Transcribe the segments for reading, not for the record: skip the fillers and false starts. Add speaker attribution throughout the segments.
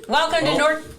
Speaker 1: Welcome to North.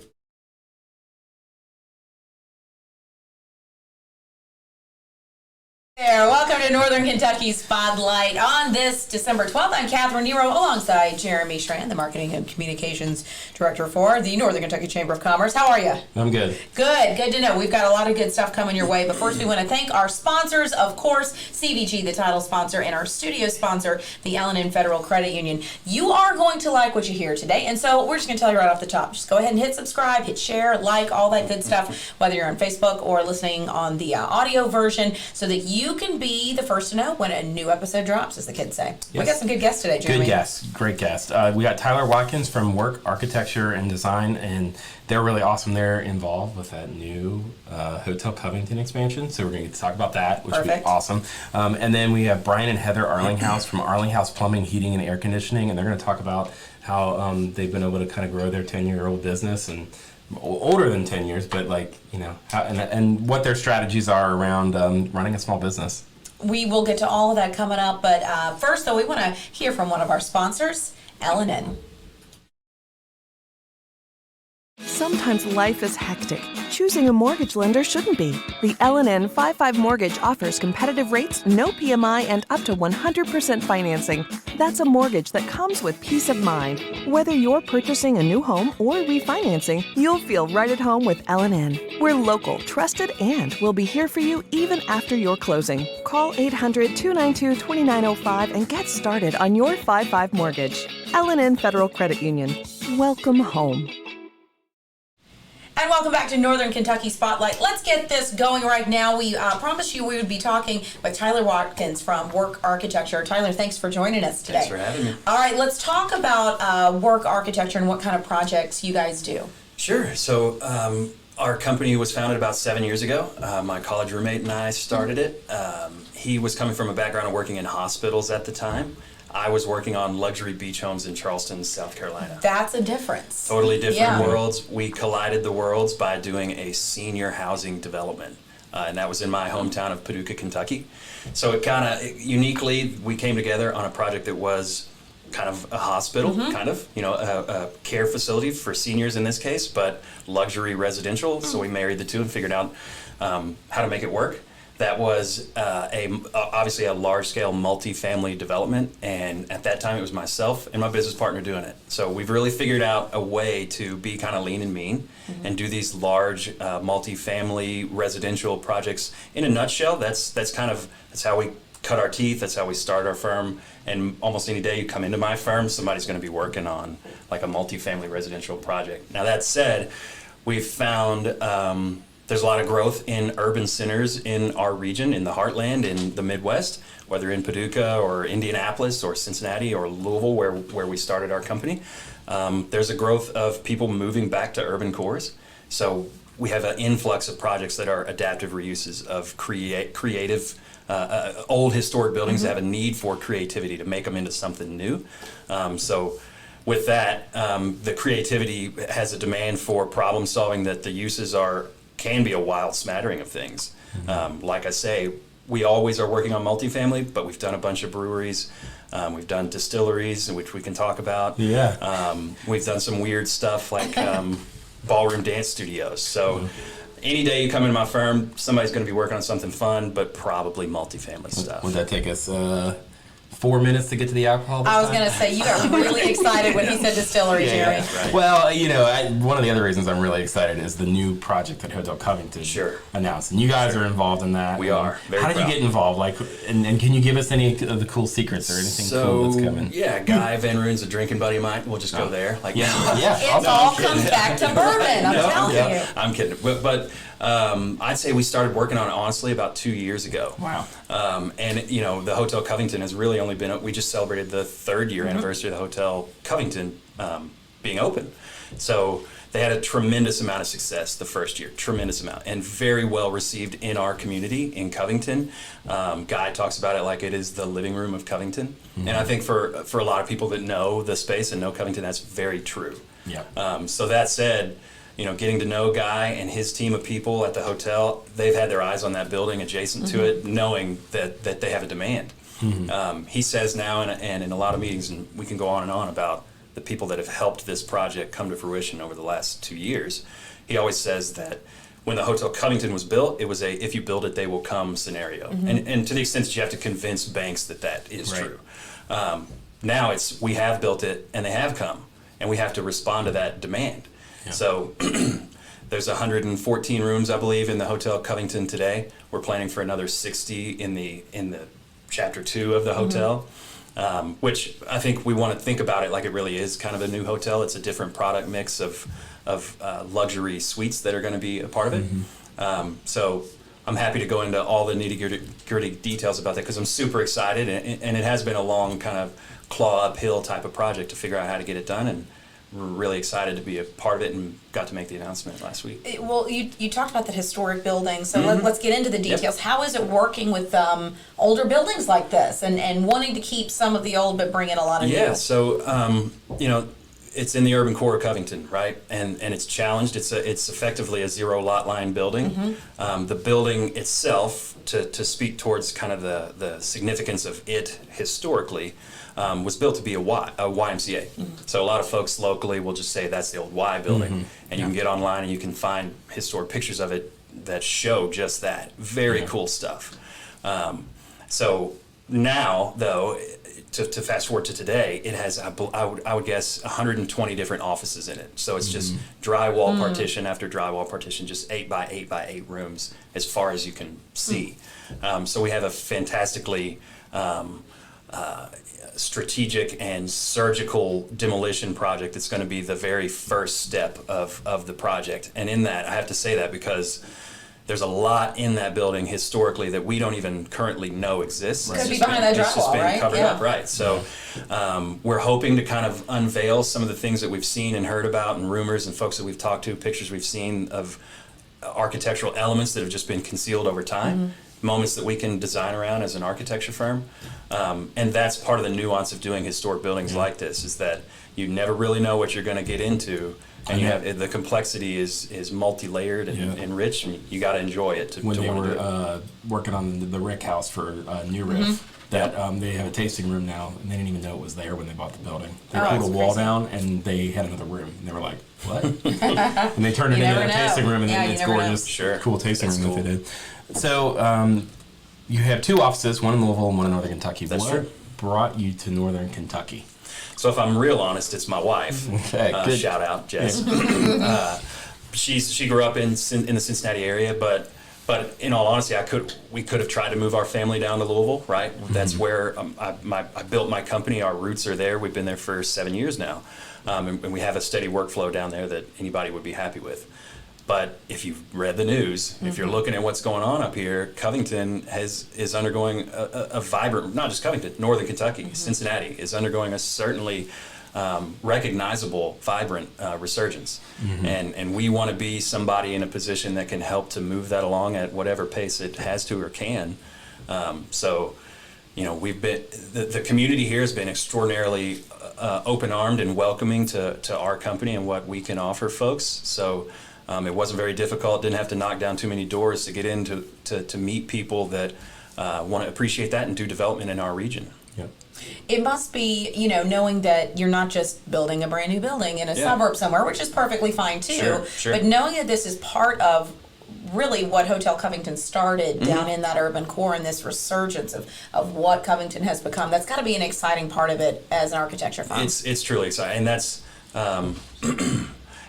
Speaker 1: Welcome to Northern Kentucky Spotlight. On this December 12th, I'm Catherine Nero alongside Jeremy Strand, the Marketing and Communications Director for the Northern Kentucky Chamber of Commerce. How are you?
Speaker 2: I'm good.
Speaker 1: Good to know. We've got a lot of good stuff coming your way, but first we want to thank our sponsors, of course, CVG, the title sponsor, and our studio sponsor, the L&N Federal Credit Union. You are going to like what you hear today, and so we're just going to tell you right off the top. Just go ahead and hit subscribe, hit share, like, all that good stuff, whether you're on Facebook or listening on the audio version, so that you can be the first to know when a new episode drops, as the kids say. Yes. We got some good guests today, Jeremy.
Speaker 2: Good guests. Great guests. We got Tyler Watkins from Work Architecture and Design, and they're really awesome. They're involved with that new Hotel Covington expansion, so we're going to get to talk about that, which will be awesome. And then we have Brian and Heather Arlinghouse from Arlinghouse Plumbing, Heating, and Air Conditioning, and they're going to talk about how they've been able to kind of grow their 10-year-old business, and older than 10 years, but how, and what their strategies are around running a small business.
Speaker 1: We will get to all of that coming up, but first, though, we want to hear from one of our sponsors, L&N.
Speaker 3: Sometimes life is hectic. Choosing a mortgage lender shouldn't be. The L&N 5-5 Mortgage offers competitive rates, no PMI, and up to 100% financing. That's a mortgage that comes with peace of mind. Whether you're purchasing a new home or refinancing, you'll feel right at home with L&N. We're local, trusted, and we'll be here for you even after your closing. Call 800-292-2905 and get started on your 5-5 mortgage. L&N Federal Credit Union. Welcome home.
Speaker 1: And welcome back to Northern Kentucky Spotlight. Let's get this going right now. We promised you we would be talking with Tyler Watkins from Work Architecture. Tyler, thanks for joining us today.
Speaker 4: Thanks for having me.
Speaker 1: All right, let's talk about Work Architecture and what kind of projects you guys do.
Speaker 4: Sure. So our company was founded about 7 years ago. My college roommate and I started it. He was coming from a background of working in hospitals at the time. I was working on luxury beach homes in Charleston, South Carolina.
Speaker 1: That's a difference.
Speaker 4: Totally different worlds. We collided the worlds by doing a senior housing development. And that was in my hometown of Paducah, Kentucky. So it kind of uniquely, we came together on a project that was kind of a hospital, a care facility for seniors in this case, but luxury residential. So we married the two and figured out how to make it work. That was obviously a large-scale multi-family development, and at that time it was myself and my business partner doing it. So we've really figured out a way to be kind of lean and mean and do these large multi-family residential projects. In a nutshell, that's how we cut our teeth. That's how we start our firm. And almost any day you come into my firm, somebody's going to be working on like a multi-family residential project. Now that said, we've found there's a lot of growth in urban centers in our region, in the heartland, in the Midwest, whether in Paducah or Indianapolis or Cincinnati or Louisville, where we started our company. There's a growth of people moving back to urban cores. So we have an influx of projects that are adaptive reuses of creative, old historic buildings that have a need for creativity to make them into something new. So with that, the creativity has a demand for problem solving that the uses can be a wild smattering of things. Like I say, we always are working on multifamily, but we've done a bunch of breweries. We've done distilleries, which we can talk about.
Speaker 2: Yeah.
Speaker 4: We've done some weird stuff like ballroom dance studios. So any day you come into my firm, somebody's going to be working on something fun, but probably multifamily stuff.
Speaker 2: Would that take us 4 minutes to get to the alcohol?
Speaker 1: I was going to say, you got really excited when he said distillery, Jerry.
Speaker 2: Yeah, right. Well, one of the other reasons I'm really excited is the new project that Hotel Covington announced. And you guys are involved in that.
Speaker 4: We are. Very
Speaker 2: How did you get involved? And can you give us any of the cool secrets or anything cool that's coming?
Speaker 4: Yeah, Guy Van Ruin's a drinking buddy of mine. We'll just go there.
Speaker 1: It all comes back to bourbon, I'm telling you.
Speaker 4: I'm kidding. But I'd say we started working on it, honestly, about 2 years ago.
Speaker 2: Wow.
Speaker 4: And the Hotel Covington has really only been, we just celebrated the 3rd year anniversary of the Hotel Covington being open. So they had a tremendous amount of success the first year, tremendous amount, and very well received in our community in Covington. Guy talks about it like it is the living room of Covington. And I think for a lot of people that know the space and know Covington, that's very true.
Speaker 2: Yeah.
Speaker 4: So that said, getting to know Guy and his team of people at the hotel, they've had their eyes on that building adjacent to it, knowing that they have a demand. He says now, and in a lot of meetings, and we can go on and on about the people that have helped this project come to fruition over the last 2 years, he always says that when the Hotel Covington was built, it was a if you build it, they will come scenario. And to the extent that you have to convince banks that that is
Speaker 2: Right.
Speaker 4: true. Now it's we have built it and they have come, and we have to respond to that demand.
Speaker 2: Yeah.
Speaker 4: So there's 114 rooms, I believe, in the Hotel Covington today. We're planning for another 60 in the chapter 2 of the hotel, which I think we want to think about it like it really is kind of a new hotel. It's a different product mix of luxury suites that are going to be a part of it. So I'm happy to go into all the nitty-gritty details about that because I'm super excited, and it has been a long kind of claw uphill type of project to figure out how to get it done, and we're really excited to be a part of it and got to make the announcement last week.
Speaker 1: Well, you talked about the historic building, so let's get into the details.
Speaker 4: Yep.
Speaker 1: How is it working with older buildings like this, and wanting to keep some of the old but bring in a lot of
Speaker 4: Yeah,
Speaker 1: new?
Speaker 4: so it's in the urban core of Covington, right? And it's challenged. It's effectively a zero lot line building. The building itself, to speak towards kind of the significance of it historically, was built to be a YMCA. So a lot of folks locally will just say that's the old Y building, and you can get online and you can find historic pictures of it that show just that. Very cool stuff. So now, though, to fast forward to today, it has, I would guess, 120 different offices in it. So it's just drywall partition after drywall partition, just 8 by 8 by 8 rooms as far as you can see. So we have a fantastically strategic and surgical demolition project that's going to be the very first step of the project. And in that, I have to say that because there's a lot in that building historically that we don't even currently know exists.
Speaker 1: Could be behind that
Speaker 4: It's just
Speaker 1: drywall,
Speaker 4: been
Speaker 1: right?
Speaker 4: covered
Speaker 1: Yeah.
Speaker 4: up, right? So we're hoping to kind of unveil some of the things that we've seen and heard about, and rumors and folks that we've talked to, pictures we've seen of architectural elements that have just been concealed over time, moments that we can design around as an architecture firm. And that's part of the nuance of doing historic buildings like this, is that you never really know what you're going to get into. And you have the complexity is multi-layered and rich, and you got to enjoy it to
Speaker 2: When they
Speaker 4: want to do it.
Speaker 2: were working on the Rick House for New Riff, that they have a tasting room now, and they didn't even know it was there when they bought the building. They
Speaker 1: Oh,
Speaker 2: pulled
Speaker 1: that's
Speaker 2: a wall
Speaker 1: crazy.
Speaker 2: down, and they had another room. And they were like, "What?" And they turned it
Speaker 1: You
Speaker 2: into
Speaker 1: never
Speaker 2: a
Speaker 1: know.
Speaker 2: tasting room, and
Speaker 1: Yeah,
Speaker 2: then
Speaker 1: you
Speaker 2: it's
Speaker 1: never know.
Speaker 2: gorgeous,
Speaker 4: Sure.
Speaker 2: cool tasting
Speaker 4: It's
Speaker 2: room that
Speaker 4: cool.
Speaker 2: they did. So you have 2 offices, one in Louisville and one in Northern Kentucky.
Speaker 4: That's
Speaker 2: what
Speaker 4: true.
Speaker 2: brought you to Northern Kentucky?
Speaker 4: So if I'm real honest, it's my wife.
Speaker 2: Okay, good.
Speaker 4: Shout out, Jess. She grew up in the Cincinnati area, but in all honesty, we could have tried to move our family down to Louisville, right? That's where I built my company. Our roots are there. We've been there for 7 years now, and we have a steady workflow down there that anybody would be happy with. But if you've read the news, if you're looking at what's going on up here, Covington is undergoing a vibrant, not just Covington, Northern Kentucky, Cincinnati is undergoing a certainly recognizable, vibrant resurgence. And we want to be somebody in a position that can help to move that along at whatever pace it has to or can. So, we've been, the community here has been extraordinarily open-armed and welcoming to our company and what we can offer folks. So it wasn't very difficult, didn't have to knock down too many doors to get in to meet people that want to appreciate that and do development in our region.
Speaker 2: Yep.
Speaker 1: It must be, knowing that you're not just building a brand new building in a suburb somewhere, which is perfectly fine too,
Speaker 4: Sure.
Speaker 1: but knowing that this is part of really what Hotel Covington started down in that urban core, and this resurgence of what Covington has become, that's got to be an exciting part of it as an architecture firm.
Speaker 4: It's truly exciting, and that's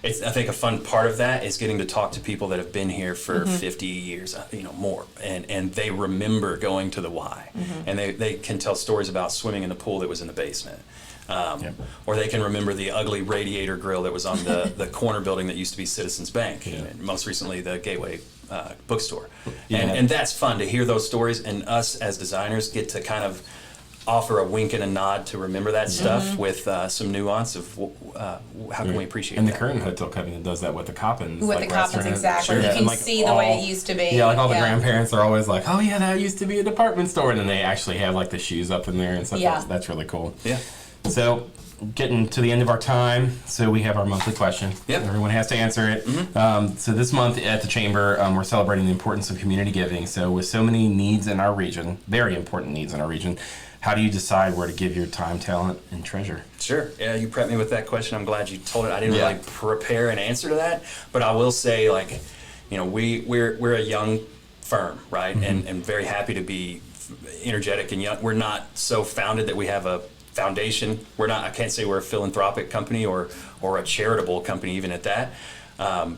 Speaker 4: I think a fun part of that is getting to talk to people that have been here for 50 years, more, and they remember going to the Y, and they can tell stories about swimming in the pool that was in the basement. Or they can remember the ugly radiator grill that was on the corner building that used to be Citizens Bank, and most recently the Gateway bookstore. And that's fun to hear those stories, and us as designers get to kind of offer a wink and a nod to remember that stuff with some nuance of how can we appreciate
Speaker 2: And
Speaker 4: that.
Speaker 2: the current Hotel Covington does that with the Coppins.
Speaker 1: With the Coppins,
Speaker 2: restaurant.
Speaker 1: exactly. You
Speaker 2: Yeah,
Speaker 1: can
Speaker 2: and, like,
Speaker 1: see the way it used to be.
Speaker 2: Yeah, like all the grandparents are always like, "Oh yeah, that used to be a department store," and then they actually have like the shoes up in there and stuff.
Speaker 1: Yeah.
Speaker 2: That's really cool.
Speaker 4: Yeah.
Speaker 2: So, getting to the end of our time, so we have our monthly question.
Speaker 4: Yep.
Speaker 2: Everyone has to answer it. So this month at the Chamber, we're celebrating the importance of community giving. So with so many needs in our region, very important needs in our region, how do you decide where to give your time, talent, and treasure?
Speaker 4: Sure. Yeah, you prepped me with that question. I'm glad you told it. I didn't
Speaker 2: Yeah.
Speaker 4: really prepare an answer to that, but I will say, like, you know, we're a young firm, right? And very happy to be energetic and young. We're not so founded that we have a foundation. I can't say we're a philanthropic company or a charitable company, even at that.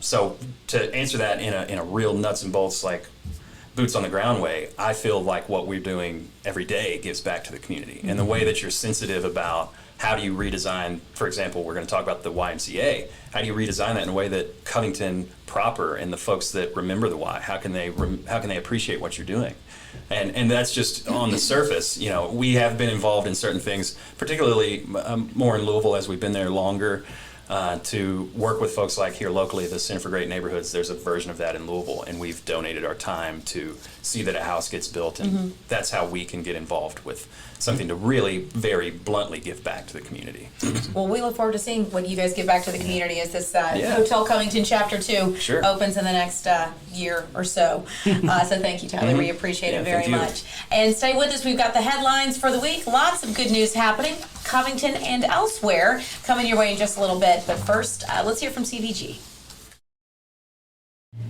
Speaker 4: So to answer that in a real nuts and bolts, like boots on the ground way, I feel like what we're doing every day gives back to the community. And the way that you're sensitive about how do you redesign, for example, we're going to talk about the YMCA. How do you redesign that in a way that Covington proper and the folks that remember the Y, how can they appreciate what you're doing? And that's just on the surface. You know, we have been involved in certain things, particularly more in Louisville as we've been there longer, to work with folks like here locally, the Center for Great Neighborhoods. There's a version of that in Louisville, and we've donated our time to see that a house gets built, and that's how we can get involved with something to really very bluntly give back to the community.
Speaker 1: Well, we look forward to seeing what you guys give back to the community as this Hotel Covington Chapter 2 opens in the next year or so. So thank you, Tyler. We appreciate it very much. And stay with us. We've got the headlines for the week. Lots of good news happening, Covington and elsewhere, coming your way in just a little bit. But first, let's hear from CVG.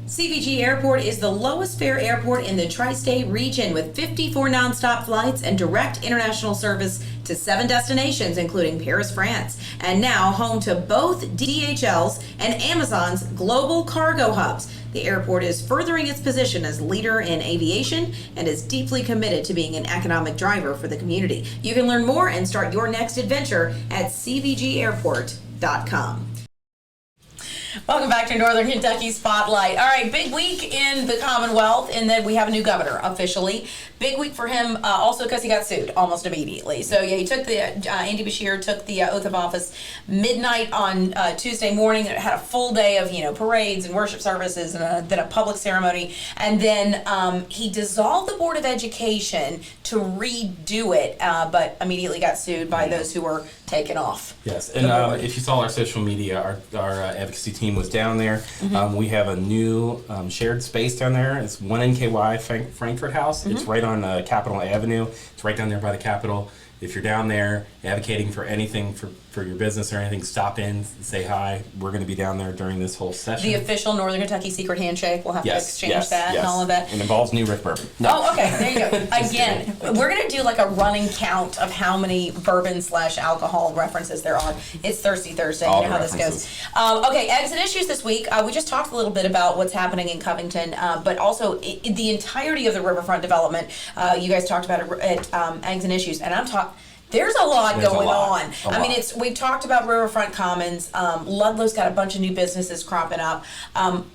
Speaker 1: CVG Airport is the lowest fare airport in the tri-state region with 54 nonstop flights and direct international service to 7 destinations, including Paris, France, and now home to both DHL's and Amazon's global cargo hubs. The airport is furthering its position as leader in aviation and is deeply committed to being an economic driver for the community. You can learn more and start your next adventure at cvgairport.com. Welcome back to Northern Kentucky Spotlight. All right, big week in the Commonwealth in that we have a new governor officially. Big week for him also because he got sued almost immediately. So yeah, he took Andy Beshear took the oath of office midnight on Tuesday morning. It had a full day of parades and worship services and then a public ceremony. And then he dissolved the Board of Education to redo it, but immediately got sued by those who were taken off.
Speaker 2: Yes, and if you saw our social media, our advocacy team was down there. We have a new shared space down there. It's 1 NKY Frankfurt House. It's right on Capitol Avenue. It's right down there by the Capitol. If you're down there advocating for anything for your business or anything, stop in, say hi. We're going to be down there during this whole session. The official Northern Kentucky secret handshake. We'll have to exchange that and all of that. It involves new Rick Bourbon. No. Oh, okay. There you go. Again, we're going to do like a running count of how many bourbon/alcohol references there are. It's Thirsty Thursday. You know how this goes. Okay, exit issues this week. We just talked a little bit about what's happening in Covington, but also the entirety of the riverfront development. You guys talked about it at Eggs and Issues, and I'm talking. There's a lot going on. I mean, we've talked about Riverfront Commons. Ludlow's got a bunch of new businesses cropping up,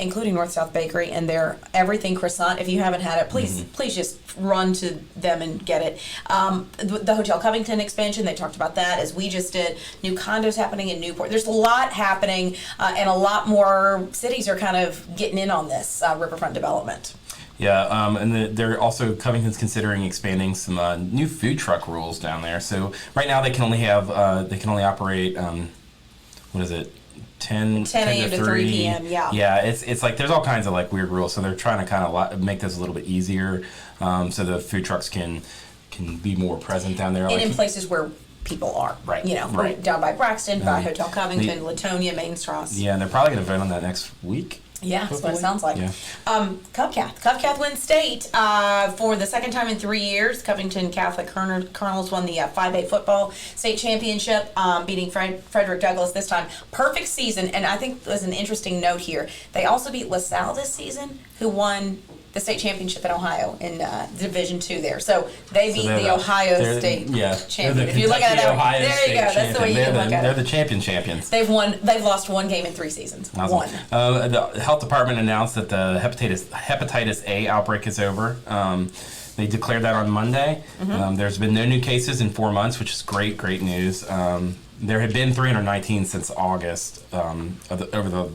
Speaker 2: including North South Bakery and their Everything Croissant. If you haven't had it, please just run to them and get it. The Hotel Covington expansion, they talked about that as we just did. New condos happening in Newport. There's a lot happening, and a lot more cities are kind of getting in on this riverfront development. Yeah, and they're also, Covington's considering expanding some new food truck rules down there. So right now they can only operate, 10 a.m. to 3 p.m. Yeah, it's like there's all kinds of like weird rules. So they're trying to kind of make this a little bit easier, so the food trucks can be more present down there. And in places where people are, right? Down by Braxton, by Hotel Covington, Latonia, Main Strasse. Yeah, and they're probably going to vote on that next week. Yeah, that's what it sounds like. Yeah. Covcath wins state for the second time in 3 years. Covington Catholic Colonels won the 5A football state championship, beating Frederick Douglass this time. Perfect season, and I think there's an interesting note here. They also beat LaSalle this season, who won the state championship in Ohio in Division II there. So they beat the Ohio State champion. If you look at it, there you go. That's the way you can look at it. They're the champions. They've lost one game in 3 seasons. Awesome. One. The health department announced that the hepatitis A outbreak is over. They declared that on Monday. There's been no new cases in 4 months, which is great news. There had been 319 since August over the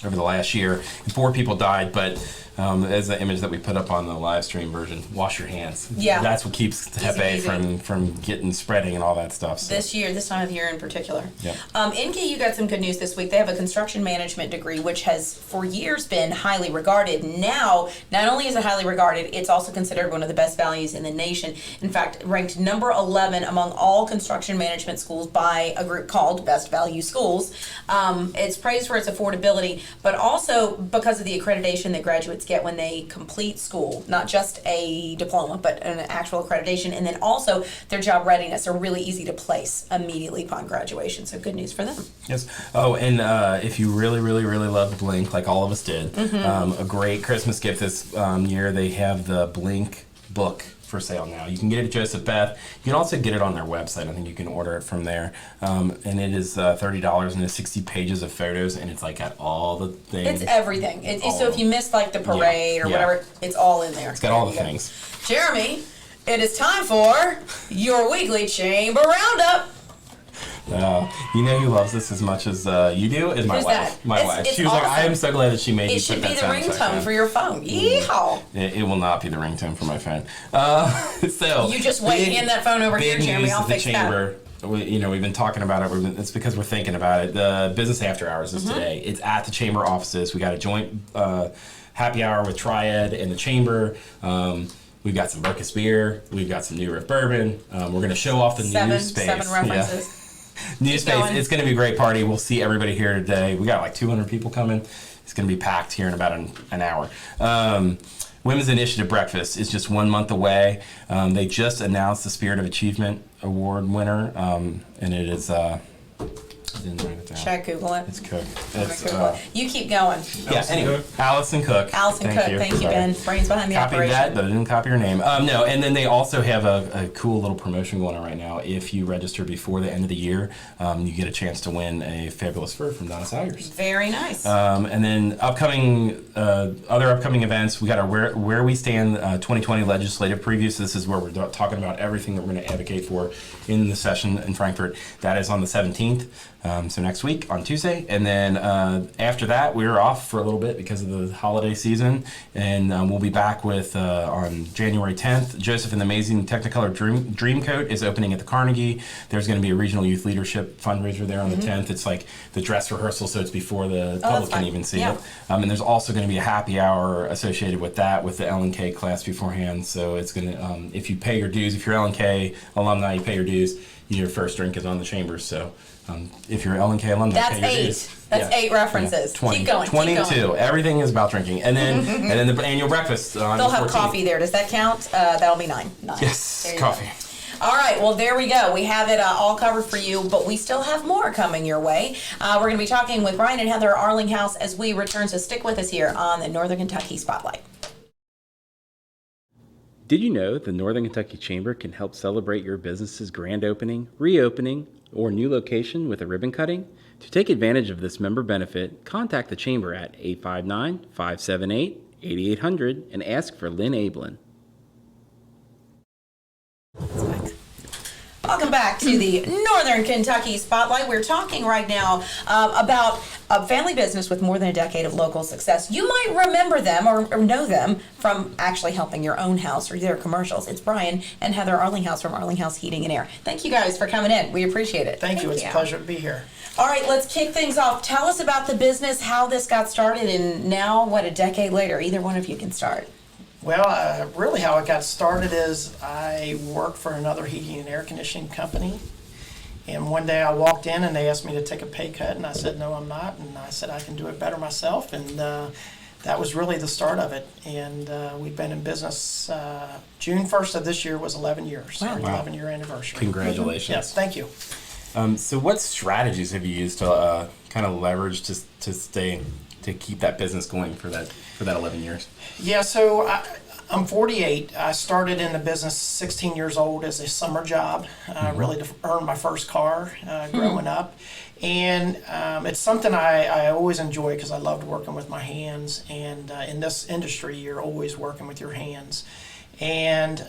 Speaker 2: over the last year, and 4 people died, but as the image that we put up on the live stream version, wash your hands.
Speaker 1: Yeah.
Speaker 2: That's what keeps Hep A from getting spreading and all that stuff. So.
Speaker 1: This time of year in particular.
Speaker 2: Yeah.
Speaker 1: NK, got some good news this week. They have a construction management degree, which has for years been highly regarded. Now, not only is it highly regarded, it's also considered one of the best values in the nation. In fact, ranked number 11 among all construction management schools by a group called Best Value Schools. It's praised for its affordability, but also because of the accreditation that graduates get when they complete school, not just a diploma, but an actual accreditation, and then also their job readiness are really easy to place immediately upon graduation. So good news for them.
Speaker 2: Yes. Oh, and if you really, really, really love Blink, like all of us did, a great Christmas gift this year, they have the Blink book for sale now. You can get it at Joseph Beth. You can also get it on their website. I think you can order it from there. And it is $30 and it's 60 pages of photos, and it's like got all the things.
Speaker 1: It's everything. So if you missed like the parade or whatever, it's all in there.
Speaker 2: It's got all the things.
Speaker 1: Jeremy, it is time for your weekly Chamber Roundup.
Speaker 2: You know who loves this as much as you do is my
Speaker 1: Who's
Speaker 2: wife.
Speaker 1: that?
Speaker 2: My wife.
Speaker 1: It's
Speaker 2: She was
Speaker 1: awesome.
Speaker 2: like, I am so glad that she made you
Speaker 1: It should
Speaker 2: put
Speaker 1: be
Speaker 2: that
Speaker 1: the
Speaker 2: sound effect
Speaker 1: ringtone
Speaker 2: in.
Speaker 1: for your phone. Yeehaw!
Speaker 2: It will not be the ringtone for my phone. So
Speaker 1: You just wait, hand that phone over here,
Speaker 2: big
Speaker 1: Jeremy.
Speaker 2: news
Speaker 1: I'll
Speaker 2: at the
Speaker 1: fix that.
Speaker 2: chamber. We've been talking about it. It's because we're thinking about it. The business after hours is today. It's at the chamber offices. We got a joint happy hour with Triad and the chamber. We've got some Burkus beer. We've got some New Riff bourbon. We're going to show off the new space.
Speaker 1: 7 references.
Speaker 2: Yeah. New space.
Speaker 1: going.
Speaker 2: It's going to be a great party. We'll see everybody here today. We got like 200 people coming. It's going to be packed here in about an hour. Women's Initiative Breakfast is just 1 month away. They just announced the Spirit of Achievement Award winner, and it is. I didn't write it down.
Speaker 1: Should I Google it?
Speaker 2: It's Cook.
Speaker 1: I'm
Speaker 2: It's,
Speaker 1: gonna Google it. You keep going.
Speaker 2: yeah. Anyway, Allison Cook.
Speaker 1: Allison Cook. Thank you,
Speaker 2: Sorry.
Speaker 1: Ben. Brains behind the
Speaker 2: Copied
Speaker 1: operation.
Speaker 2: that, but I didn't copy her name. No, and then they also have a cool little promotion going on right now. If you register before the end of the year, you get a chance to win a fabulous fur from Donna Salyers.
Speaker 1: Very nice.
Speaker 2: And then other upcoming events, we got our Where We Stand 2020 legislative preview. So this is where we're talking about everything that we're going to advocate for in the session in Frankfort. That is on the 17th. So next week on Tuesday, and then after that we're off for a little bit because of the holiday season, and we'll be back with on January 10th. Joseph and the Amazing Technicolor Dreamcoat is opening at the Carnegie. There's going to be a regional youth leadership fundraiser there on the 10th. It's like the dress rehearsal, so it's before the public can even see it. And there's also going to be a happy hour associated with that with the LNK class beforehand. So it's going to if you pay your dues, if you're LNK alumni, you pay your dues. Your first drink is on the chambers. So if you're LNK alumni,
Speaker 1: That's
Speaker 2: pay your
Speaker 1: 8.
Speaker 2: dues.
Speaker 1: That's 8 references.
Speaker 2: 20,
Speaker 1: Keep going.
Speaker 2: 22.
Speaker 1: Keep going.
Speaker 2: Everything is about drinking, and then and then the annual breakfast. On
Speaker 1: They'll
Speaker 2: the
Speaker 1: have
Speaker 2: 14th.
Speaker 1: coffee there. Does that count? That'll be 9.
Speaker 2: Yes,
Speaker 1: There you
Speaker 2: coffee.
Speaker 1: go. All right, well, there we go. We have it all covered for you, but we still have more coming your way. We're going to be talking with Brian and Heather Arlinghouse as we return, so stick with us here on the Northern Kentucky Spotlight.
Speaker 5: Did you know the Northern Kentucky Chamber can help celebrate your business's grand opening, reopening, or new location with a ribbon cutting? To take advantage of this member benefit, contact the Chamber at 859-578-8800 and ask for Lynn Ablin.
Speaker 1: Welcome back to the Northern Kentucky Spotlight. We're talking right now about a family business with more than a decade of local success. You might remember them or know them from actually helping your own house or their commercials. It's Brian and Heather Arlinghouse from Arlinghouse Heating and Air. Thank you guys for coming in. We appreciate it.
Speaker 6: Thank you. It's a pleasure to be here.
Speaker 1: All right, let's kick things off. Tell us about the business, how this got started, and now, a decade later, either one of you can start.
Speaker 6: Well, really how it got started is I worked for another heating and air conditioning company. And one day I walked in and they asked me to take a pay cut, and I said, no, I'm not. And I said, I can do it better myself. And that was really the start of it. And we've been in business, June 1st of this year was 11 years, our 11-year anniversary.
Speaker 2: Congratulations.
Speaker 6: Yes, thank you.
Speaker 2: So what strategies have you used to kind of leverage to keep that business going for that 11 years?
Speaker 6: Yeah, so I'm 48. I started in the business 16 years old as a summer job, really to earn my first car growing up. And it's something I always enjoy because I loved working with my hands. And in this industry, you're always working with your hands. And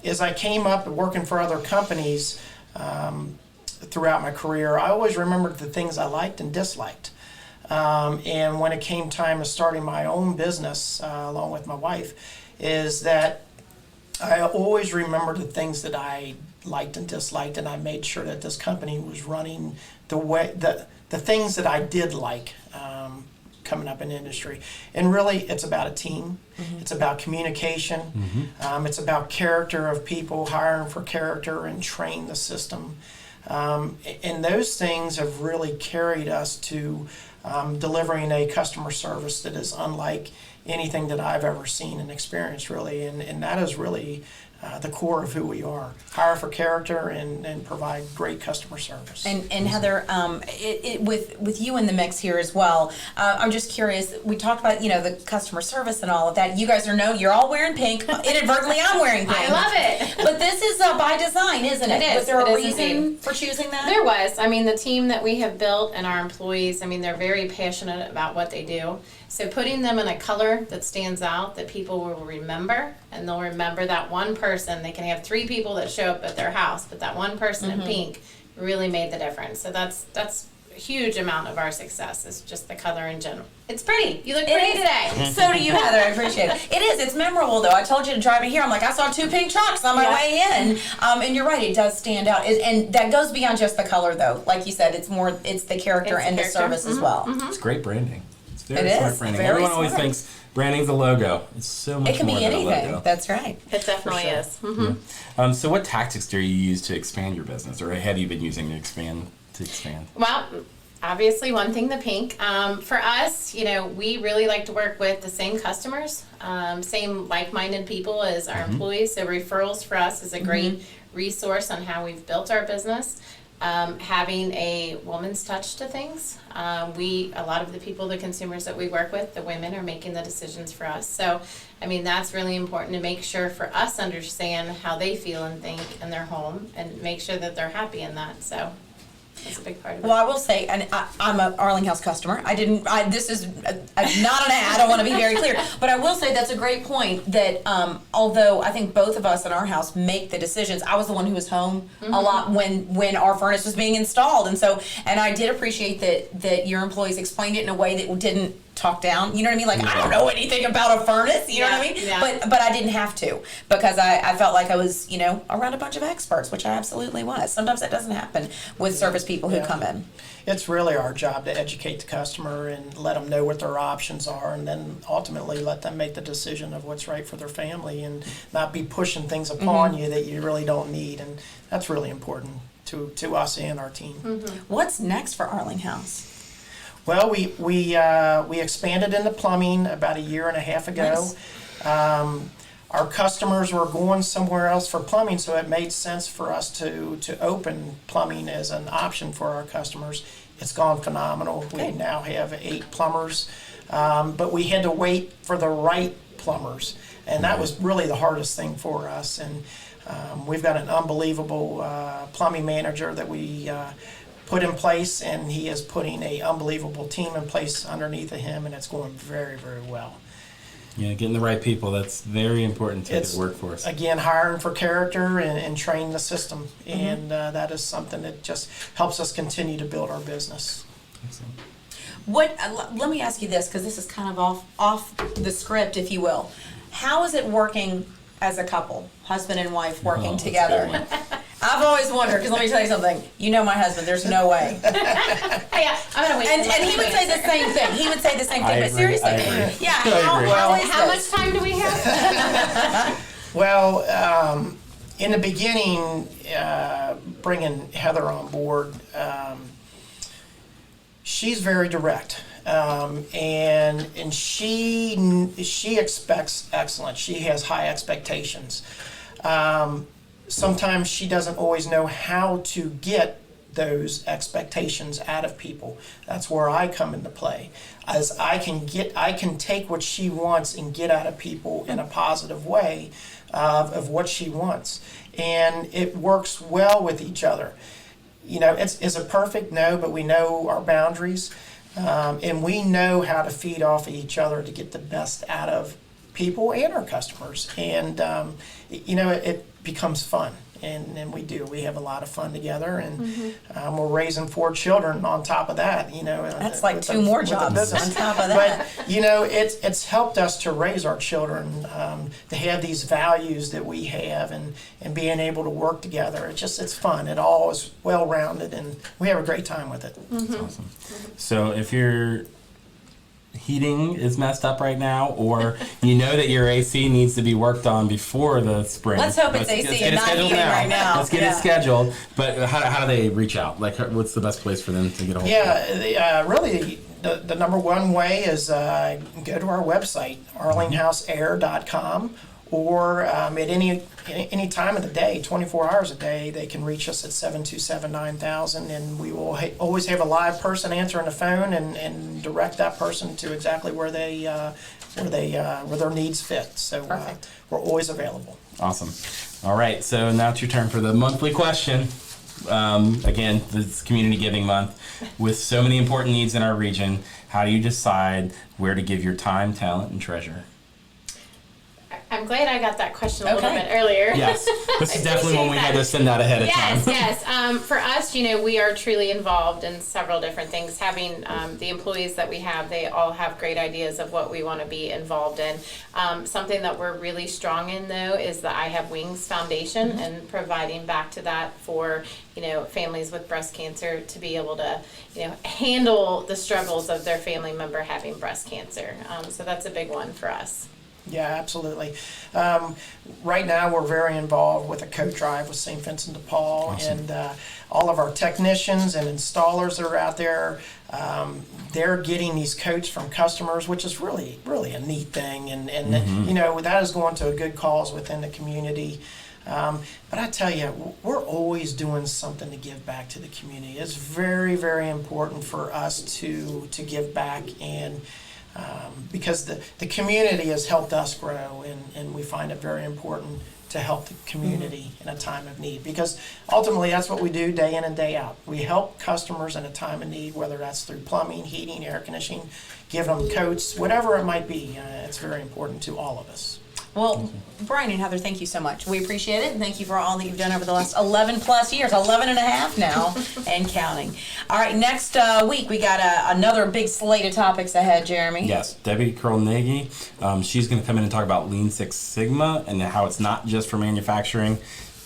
Speaker 6: as I came up working for other companies throughout my career, I always remembered the things I liked and disliked. And when it came time to starting my own business, along with my wife, is that I always remember the things that I liked and disliked, and I made sure that this company was running the way the things that I did like coming up in the industry. And really, it's about a team. It's about communication. It's about character of people, hiring for character and train the system. And those things have really carried us to delivering a customer service that is unlike anything that I've ever seen and experienced, really. And that is really the core of who we are. Hire for character and provide great customer service.
Speaker 1: And Heather, with you in the mix here as well, I'm just curious. We talked about the customer service and all of that. You guys you're all wearing pink. Inadvertently, I'm wearing pink.
Speaker 7: I love it.
Speaker 1: But this is by design, isn't it?
Speaker 7: It is.
Speaker 1: Was there a
Speaker 7: It is
Speaker 1: reason
Speaker 7: indeed.
Speaker 1: for choosing that?
Speaker 7: There was. I mean, the team that we have built and our employees, I mean, they're very passionate about what they do. So putting them in a color that stands out that people will remember, and they'll remember that one person. They can have 3 people that show up at their house, but that one person in pink really made the difference. So that's a huge amount of our success is just the color in general. It's pretty. You look pretty today.
Speaker 1: So do you, Heather. I appreciate it. It is. It's memorable, though. I told you to drive in here. I'm like, I saw 2 pink trucks on my way in. And you're right. It does stand out. And that goes beyond just the color, though. Like you said, it's the character and the service as well.
Speaker 2: It's great branding. It's very
Speaker 1: It
Speaker 2: smart
Speaker 1: is.
Speaker 2: branding.
Speaker 1: Very
Speaker 2: Everyone always
Speaker 1: smart.
Speaker 2: thinks branding's a logo. It's so much
Speaker 1: It can
Speaker 2: more
Speaker 1: be
Speaker 2: than a
Speaker 1: anything.
Speaker 2: logo.
Speaker 1: That's right.
Speaker 7: It definitely is.
Speaker 2: So what tactics do you use to expand your business, or have you been using to expand?
Speaker 7: Well, obviously, one thing, the pink. For us, we really like to work with the same customers, same like-minded people as our employees. So referrals for us is a great resource on how we've built our business. Having a woman's touch to things. A lot of the people, the consumers that we work with, the women are making the decisions for us. So, I mean, that's really important to make sure for us to understand how they feel and think in their home and make sure that they're happy in that. So that's a big part of it.
Speaker 1: Well, I will say, and I'm a Arling House customer. This is not an ad. I want to be very clear. But I will say that's a great point that although I think both of us in our house make the decisions, I was the one who was home a lot when our furnace was being installed. And I did appreciate that your employees explained it in a way that didn't talk down, you know what I mean? Like, I don't know anything about a furnace, you know what I mean?
Speaker 7: Yeah.
Speaker 1: But I didn't have to, because I felt like I was, around a bunch of experts, which I absolutely was. Sometimes that doesn't happen with service people who come in.
Speaker 6: It's really our job to educate the customer and let them know what their options are, and then ultimately let them make the decision of what's right for their family and not be pushing things upon you that you really don't need. And that's really important to us and our team.
Speaker 1: What's next for Arling House?
Speaker 6: Well, we expanded into plumbing about 1.5 years ago.
Speaker 1: Nice.
Speaker 6: Our customers were going somewhere else for plumbing, so it made sense for us to open plumbing as an option for our customers. It's gone phenomenal. We now have 8 plumbers, but we had to wait for the right plumbers, and that was really the hardest thing for us. And we've got an unbelievable plumbing manager that we put in place, and he is putting an unbelievable team in place underneath of him, and it's going very, very well.
Speaker 2: Yeah, getting the right people, that's very important to the workforce.
Speaker 6: Again, hiring for character and train the system, and that is something that just helps us continue to build our business.
Speaker 2: Excellent.
Speaker 1: Let me ask you this, because this is kind of off the script, if you will. How is it working as a couple, husband and wife working together? I've always wondered, because let me tell you something. You know my husband. There's no way.
Speaker 7: Yeah, I'm gonna wait.
Speaker 1: And he would say the same thing. He would say the same thing.
Speaker 2: I
Speaker 1: But
Speaker 2: agree,
Speaker 1: seriously,
Speaker 2: I agree.
Speaker 1: yeah.
Speaker 2: I agree.
Speaker 7: How much time do we have?
Speaker 6: Well, in the beginning, bringing Heather on board, she's very direct, and she expects excellence. She has high expectations. Sometimes she doesn't always know how to get those expectations out of people. That's where I come into play, as I can take what she wants and get out of people in a positive way of what she wants, and it works well with each other. Is it perfect? No, but we know our boundaries, and we know how to feed off of each other to get the best out of people and our customers. And it becomes fun. And we do. We have a lot of fun together, and we're raising 4 children on top of that.
Speaker 1: That's like 2 more jobs on top of that.
Speaker 6: But it's helped us to raise our children to have these values that we have, and being able to work together. It's fun. It all is well rounded, and we have a great time with it.
Speaker 2: That's awesome. So if your heating is messed up right now, or you know that your AC needs to be worked on before the spring.
Speaker 1: Let's hope it's AC and not heating right now.
Speaker 2: Let's get it scheduled. But how do they reach out? Like, what's the best place for them to get a hold of you?
Speaker 6: Really, the number one way is go to our website, arlinghouseair.com, or at any time of the day, 24 hours a day, they can reach us at 727-9000, and we will always have a live person answering the phone and direct that person to exactly where their needs fit. So we're always available.
Speaker 2: Awesome. All right, so now it's your turn for the monthly question. Again, this Community Giving Month. With so many important needs in our region, how do you decide where to give your time, talent, and treasure?
Speaker 7: I'm glad I got that question a little bit earlier.
Speaker 2: Yes, this is definitely one we had to send out ahead of time.
Speaker 7: Yes. For us, we are truly involved in several different things. Having the employees that we have, they all have great ideas of what we want to be involved in. Something that we're really strong in, though, is the I Have Wings Foundation, and providing back to that for families with breast cancer to be able to handle the struggles of their family member having breast cancer. So that's a big one for us.
Speaker 6: Yeah, absolutely. Right now, we're very involved with a coat drive with St. Vincent de Paul, awesome. And all of our technicians and installers that are out there, they're getting these coats from customers, which is really, really a neat thing. And that is going to a good cause within the community. But I tell you, we're always doing something to give back to the community. It's very, very important for us to give back, and because the community has helped us grow, and we find it very important to help the community in a time of need, because ultimately that's what we do day in and day out. We help customers in a time of need, whether that's through plumbing, heating, air conditioning, give them coats, whatever it might be. It's very important to all of us.
Speaker 1: Well, Brian and Heather, thank you so much. We appreciate it, and thank you for all that you've done over the last 11 plus years, 11 and a half now, and counting. All right, next week we got another big slate of topics ahead, Jeremy.
Speaker 2: Yes, Debbie Kroll-Nagy. She's going to come in and talk about Lean Six Sigma and how it's not just for manufacturing.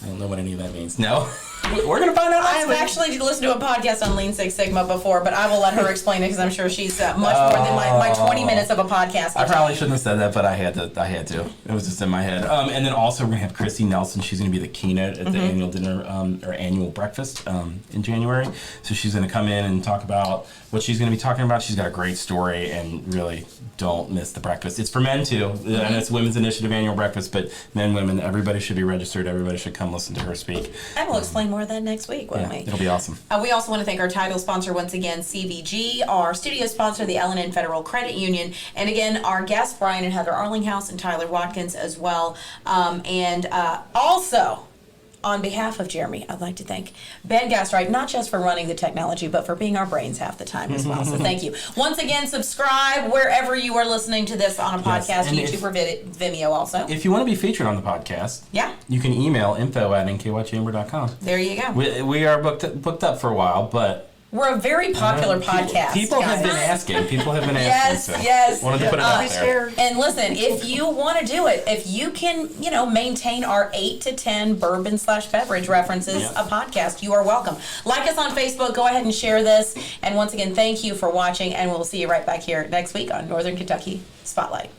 Speaker 2: I don't know what any of that means. No. We're going to find out.
Speaker 1: I've actually listened to a podcast on Lean Six Sigma before, but I will let her explain it because I'm sure she's much more than my 20 minutes of a podcast.
Speaker 2: I probably shouldn't have said that, but I had to. It was just in my head. And then also we're going to have Chrissy Nelson. She's going to be the keynote at the annual dinner or annual breakfast in January. So she's going to come in and talk about what she's going to be talking about. She's got a great story, and really don't miss the breakfast. It's for men too, and it's Women's Initiative annual breakfast, but men, women, everybody should be registered. Everybody should come listen to her speak.
Speaker 1: And we'll explain more of that next week, won't we?
Speaker 2: It'll be awesome.
Speaker 1: We also want to thank our title sponsor once again, CVG, our studio sponsor, the L&N Federal Credit Union, and again, our guests, Brian and Heather Arlinghouse and Tyler Watkins as well. Also, on behalf of Jeremy, I'd like to thank Ben Gastright, not just for running the technology, but for being our brains half the time as well. So thank you. Once again, subscribe wherever you are listening to this on a podcast, YouTube or Vimeo also.
Speaker 2: If you want to be featured on the podcast, you can email info@nkychamber.com.
Speaker 1: There you go.
Speaker 2: We are booked up for a while, but
Speaker 1: we're a very popular podcast.
Speaker 2: People have been asking.
Speaker 1: Yes.
Speaker 2: Wanted to put it out there.
Speaker 1: And listen, if you want to do it, if you can, maintain our 8 to 10 bourbon/beverage references a podcast, you are welcome. Like us on Facebook. Go ahead and share this. And once again, thank you for watching, and we'll see you right back here next week on Northern Kentucky Spotlight.